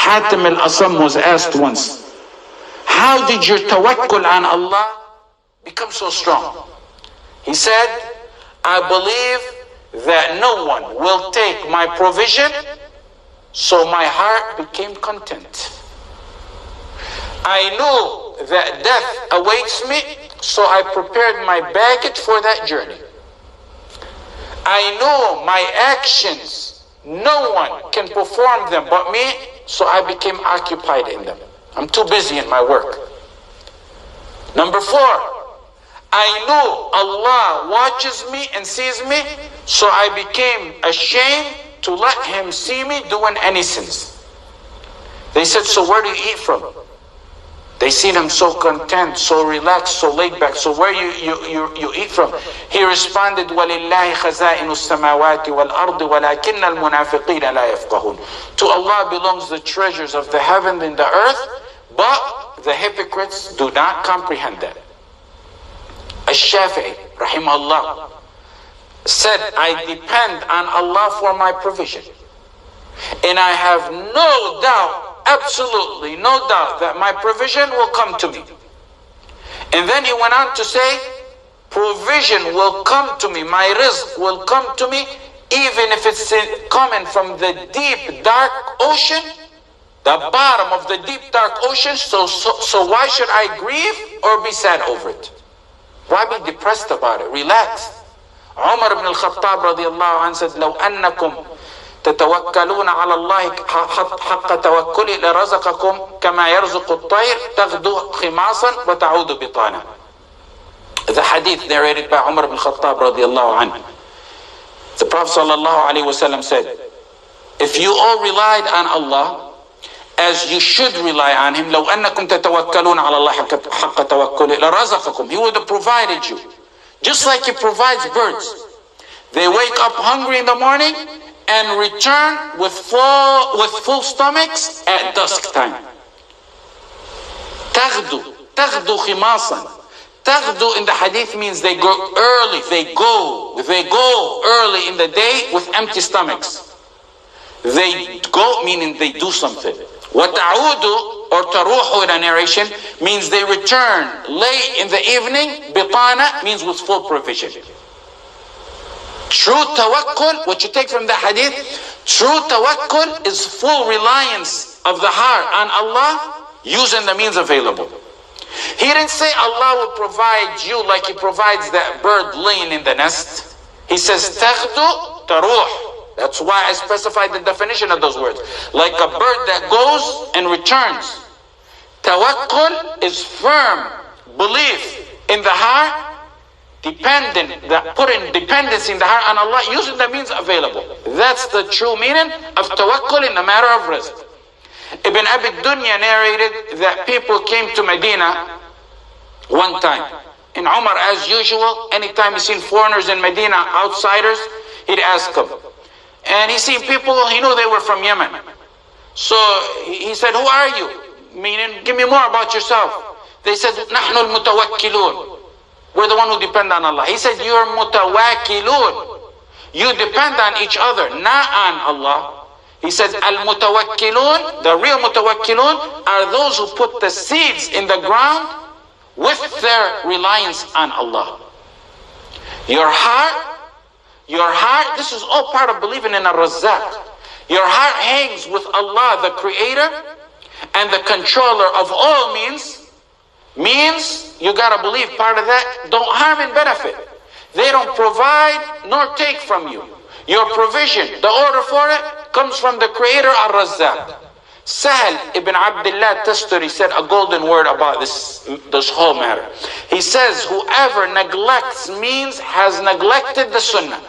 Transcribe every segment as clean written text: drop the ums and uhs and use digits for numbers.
Hatim al-Asam was asked once, how did your tawakkul on Allah become so strong? He said, I believe that no one will take my provision, so my heart became content. I knew that death awaits me, so I prepared my baggage for that journey. I know my actions, no one can perform them but me, so I became occupied in them. I'm too busy in my work. Number 4, I know Allah watches me and sees me, so I became ashamed to let Him see me doing any sins. They said, so where do you eat from? They seen him so content, so relaxed, so laid back. So where you eat from? He responded, وَلِلَّهِ خَزَائِنُ السَّمَاوَاتِ وَالْأَرْضِ وَلَكِنَّ الْمُنَافِقِينَ لَا يَفْقَهُونَ. To Allah belongs the treasures of the heaven and the earth, but the hypocrites do not comprehend that. Ash-Shafi'i, rahimahullah, said, I depend on Allah for my provision. And I have no doubt, absolutely no doubt, that my provision will come to me. And then he went on to say, provision will come to me, my rizq will come to me, even if it's coming from the deep dark ocean, the bottom of the deep dark ocean. So why should I grieve or be sad over it? Why be depressed about it? Relax. Umar ibn al-Khattab radiyallahu anhu said, لو أنكم تتوكلون على الله حق توكله لرزقكم كما يرزق الطير تغدو خماصا وتعود بطانا. The hadith narrated by Umar ibn al-Khattab radiyallahu anhu. The Prophet sallallahu alaihi wasallam said, if you all relied on Allah as you should rely on Him, لو أنكم تتوكلون على الله حق توكله لرزقكم, He would have provided you. Just like He provides birds. They wake up hungry in the morning and return with full stomachs at dusk time. تغدو خماصا. تغدو in the hadith means they go early. They go early in the day with empty stomachs. They go meaning they do something. وَتَعُودُ or تَرُوحُ in a narration means they return late in the evening. بِطَانَ means with full provision. True tawakkul, what you take from the hadith, true tawakkul is full reliance of the heart on Allah using the means available. He didn't say Allah will provide you like He provides that bird laying in the nest. He says تَغْدُ تَرُوحُ. That's why I specified the definition of those words. Like a bird that goes and returns. Tawakkul is firm belief in the heart, putting dependency in the heart on Allah, using the means available. That's the true meaning of tawakkul in the matter of rizq. Ibn Abi Dunya narrated that people came to Medina one time. And Umar, as usual, anytime he seen foreigners in Medina, outsiders, he'd ask them. And he seen people, he knew they were from Yemen. So he said, who are you? Meaning, give me more about yourself. They said, نحن المتوكلون. We're the one who depend on Allah. He said, you're mutawakkilun. You depend on each other, not on Allah. He said, al-mutawakkilun, the real mutawakkilun, are those who put the seeds in the ground with their reliance on Allah. Your heart, this is all part of believing in Ar-Razzaq. Your heart hangs with Allah, the Creator, and the controller of all means you gotta believe part of that don't harm and benefit. They don't provide nor take from you. Your provision, the order for it, comes from the Creator, Ar-Razzaq. Sahal ibn Abdullah Tasturi said a golden word about this whole matter. He says, whoever neglects means has neglected the Sunnah.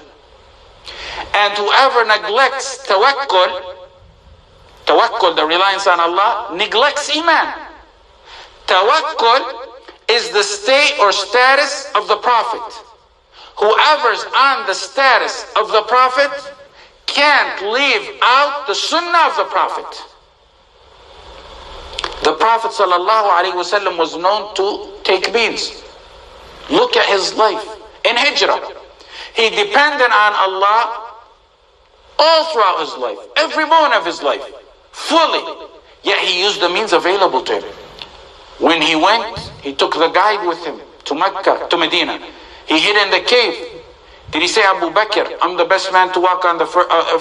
And whoever neglects tawakkul, the reliance on Allah, neglects Iman. Tawakkul is the state or status of the Prophet. Whoever's on the status of the Prophet can't leave out the Sunnah of the Prophet. The Prophet ﷺ was known to take beans. Look at his life in Hijrah. He depended on Allah all throughout his life, every moment of his life, fully. Yet he used the means available to him. When he went, he took the guide with him to Mecca, to Medina. He hid in the cave. Did he say, Abu Bakr, I'm the best man to walk on the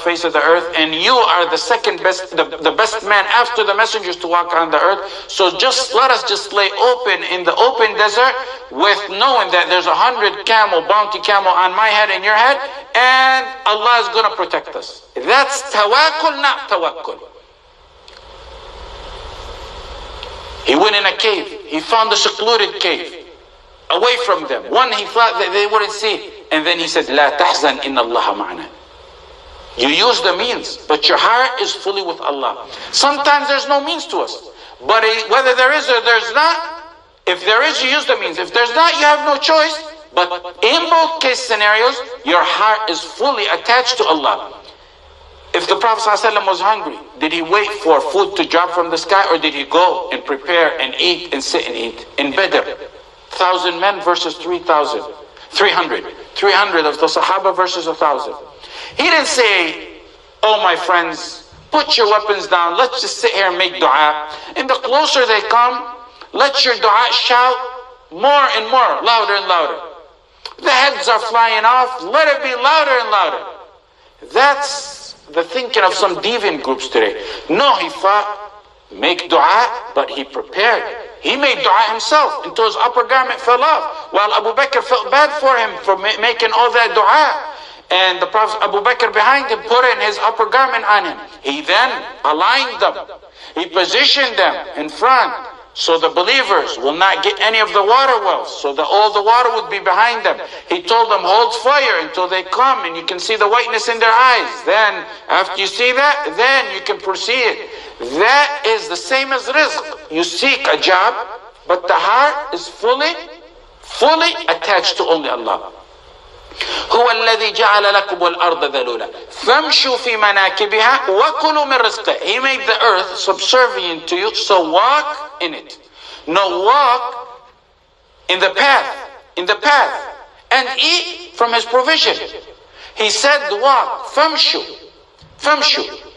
face of the earth, and you are the second best, the best man after the messengers to walk on the earth? So just let us just lay open in the open desert with knowing that there's 100 bounty camel on my head and your head, and Allah is going to protect us. That's tawakkul, not tawakkul. He went in a cave. He found a secluded cave, away from them. One, he thought that they wouldn't see. And then he said, La tahzan inna Allah ma'ana. You use the means, but your heart is fully with Allah. Sometimes there's no means to us. But whether there is or there's not, if there is, you use the means. If there's not, you have no choice. But in both case scenarios, your heart is fully attached to Allah. If the Prophet ﷺ was hungry, did he wait for food to drop from the sky, or did he go and prepare and eat and sit and eat? In Badr, 1,000 men versus 3,000. 300 of the Sahaba versus 1,000. He didn't say, oh my friends, put your weapons down, let's just sit here and make dua. And the closer they come, let your dua shout more and more, louder and louder. The heads are flying off, let it be louder and louder. That's the thinking of some deviant groups today. No, he thought, make dua, but he prepared. He made dua himself until his upper garment fell off, while Abu Bakr felt bad for him for making all that dua. And the Prophet Abu Bakr behind him put in his upper garment on him. He then aligned them. He positioned them in front, so the believers will not get any of the water wells, so that all the water would be behind them. He told them, hold fire until they come and you can see the whiteness in their eyes. Then after you see that, then you can proceed. That is the same as rizq. You seek a job, but the heart is fully attached to only Allah. هو الذي جعل لكم الأرض ذلولا فامشوا في مناكبها وكلوا من رزقه. He made the earth subservient to you, so walk in it. No, walk in the path, and eat from his provision. He said walk, famshu,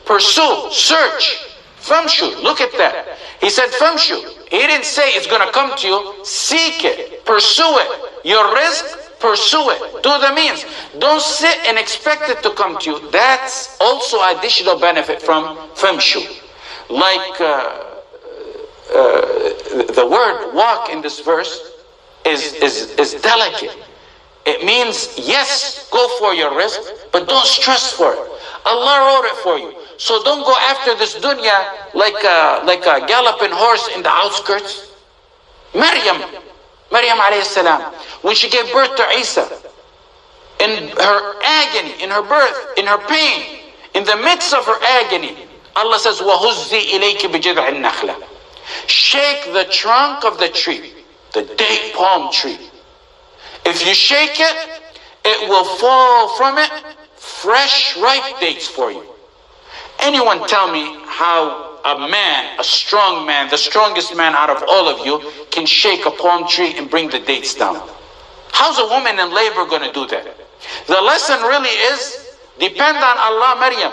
pursue, search, famshu. Look at that. He said famshu. He didn't say it's going to come to you. Seek it, pursue it. Your risk, pursue it. Do the means. Don't sit and expect it to come to you. That's also additional benefit from famshu. Like the word walk in this verse is delicate. It means, yes, go for your risk, but don't stress for it. Allah wrote it for you. So don't go after this dunya like a galloping horse in the outskirts. Maryam alayhi salam, when she gave birth to Isa, in her agony, in her birth, in her pain, in the midst of her agony, Allah says, وَهُزِّي إِلَيْكِ بِجِذْعِ النَّخْلَةِ. Shake the trunk of the tree, the date palm tree. If you shake it, it will fall from it fresh, ripe dates for you. Anyone tell me how a strong man, the strongest man out of all of you, can shake a palm tree and bring the dates down? How's a woman in labor going to do that? The lesson really is, depend on Allah, Maryam.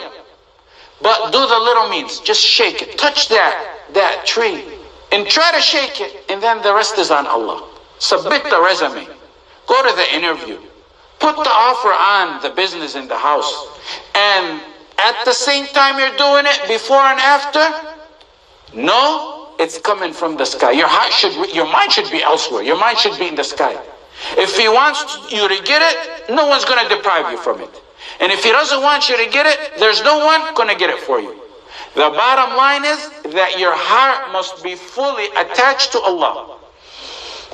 But do the little means. Just shake it. Touch that tree. And try to shake it. And then the rest is on Allah. Submit the resume. Go to the interview. Put the offer on the business in the house. And at the same time you're doing it, before and after, no, it's coming from the sky. Your mind should be elsewhere. Your mind should be in the sky. If He wants you to get it, no one's going to deprive you from it. And if He doesn't want you to get it, there's no one going to get it for you. The bottom line is that your heart must be fully attached to Allah.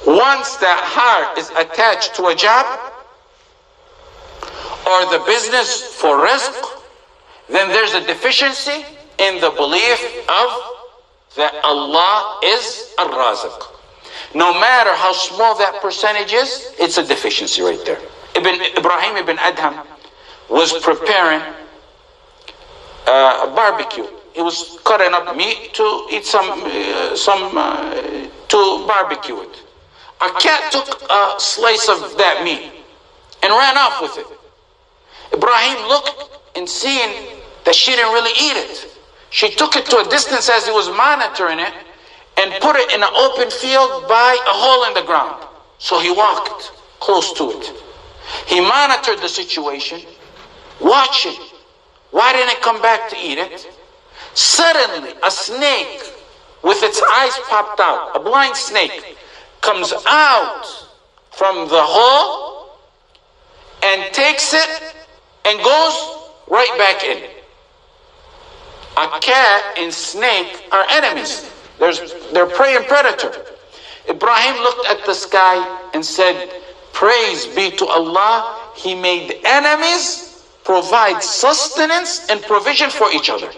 Once that heart is attached to a job or the business for rizq, then there's a deficiency in the belief of that Allah is Ar-Raziq. No matter how small that percentage is, it's a deficiency right there. Ibrahim ibn Adham was preparing a barbecue. He was cutting up meat to eat to barbecue it. A cat took a slice of that meat and ran off with it. Ibrahim looked and seeing that she didn't really eat it. She took it to a distance as he was monitoring it and put it in an open field by a hole in the ground. So he walked close to it. He monitored the situation, watching. Why didn't it come back to eat it? Suddenly, a snake with its eyes popped out, a blind snake, comes out from the hole and takes it and goes right back in. A cat and snake are enemies. They're prey and predator. Ibrahim looked at the sky and said, praise be to Allah, He made enemies provide sustenance and provision for each other.